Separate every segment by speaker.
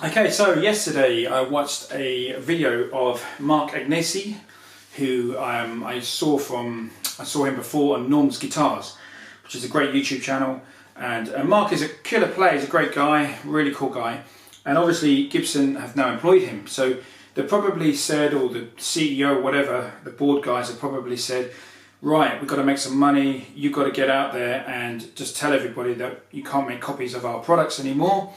Speaker 1: Okay, so yesterday I watched a video of Mark Agnesi, who I saw him before on Norm's Guitars, which is a great YouTube channel. And Mark is a killer player. He's a great guy, really cool guy. And obviously Gibson have now employed him. So they probably said, or the CEO or whatever, the board guys have probably said, right, we've got to make some money. You've got to get out there and just tell everybody that you can't make copies of our products anymore.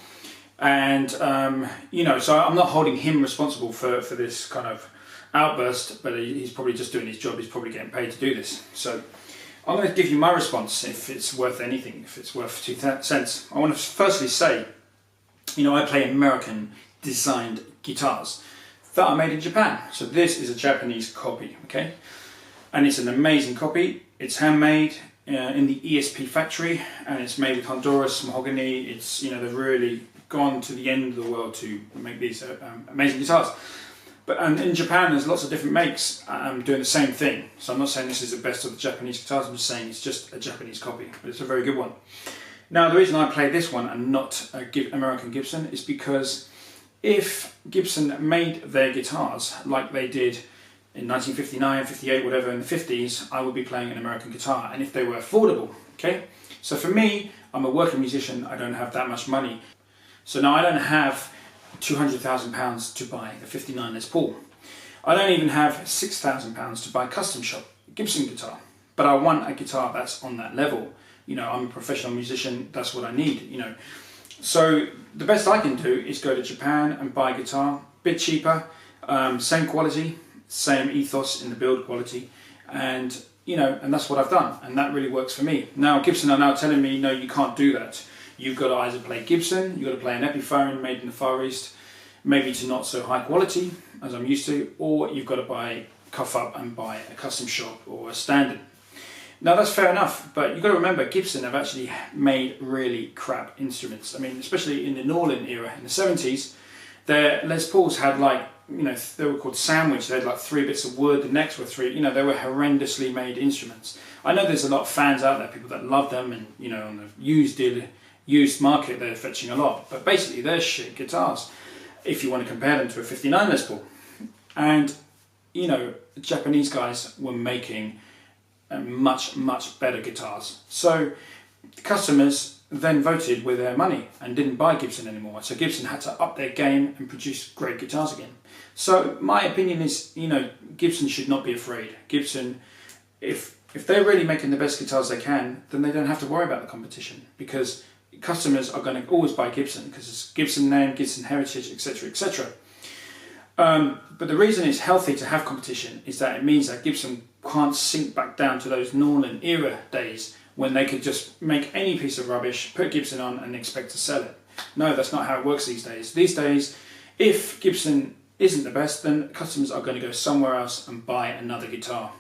Speaker 1: And, so I'm not holding him responsible for this kind of outburst, but he's probably just doing his job. He's probably getting paid to do this. So I'm going to give you my response, if it's worth anything, if it's worth 2 cents. I want to firstly say, I play American designed guitars that are made in Japan. So this is a Japanese copy, okay? And it's an amazing copy. It's handmade in the ESP factory, and it's made with Honduras mahogany. It's, they've really gone to the end of the world to make these amazing guitars. But in Japan, there's lots of different makes doing the same thing. So I'm not saying this is the best of the Japanese guitars. I'm just saying it's just a Japanese copy, but it's a very good one. Now, the reason I play this one and not a American Gibson is because if Gibson made their guitars like they did in 1959, 58, whatever, in the 50s, I would be playing an American guitar, and if they were affordable, okay? So for me, I'm a working musician, I don't have that much money. So now I don't have £200,000 to buy a 59 Les Paul. I don't even have £6,000 to buy a custom shop Gibson guitar, but I want a guitar that's on that level. I'm a professional musician, that's what I need, So the best I can do is go to Japan and buy a guitar, a bit cheaper, same quality, same ethos in the build quality, and that's what I've done, and that really works for me. Now Gibson are now telling me, no, you can't do that. You've got to either play Gibson, you've got to play an Epiphone made in the Far East, maybe to not so high quality as I'm used to, or you've got to cuff up and buy a custom shop or a standard. Now that's fair enough, but you've got to remember Gibson have actually made really crap instruments. I mean, especially in the Norlin era, in the 70s, their Les Pauls had they were called sandwich. They had like 3 bits of wood, the necks were 3, they were horrendously made instruments. I know there's a lot of fans out there, people that love them, and on the used market they're fetching a lot, but basically they're shit guitars if you want to compare them to a 59 Les Paul. And the Japanese guys were making much better guitars, so the customers then voted with their money and didn't buy Gibson anymore. So Gibson had to up their game and produce great guitars again. So my opinion is, Gibson should not be afraid. Gibson, if they're really making the best guitars they can, then they don't have to worry about the competition, because customers are going to always buy Gibson because it's Gibson name, Gibson heritage, etc., etc. But the reason it's healthy to have competition is that it means that Gibson can't sink back down to those Norlin era days when they could just make any piece of rubbish, put Gibson on and expect to sell it. No, that's not how it works these days. These days, if Gibson isn't the best, then customers are going to go somewhere else and buy another guitar.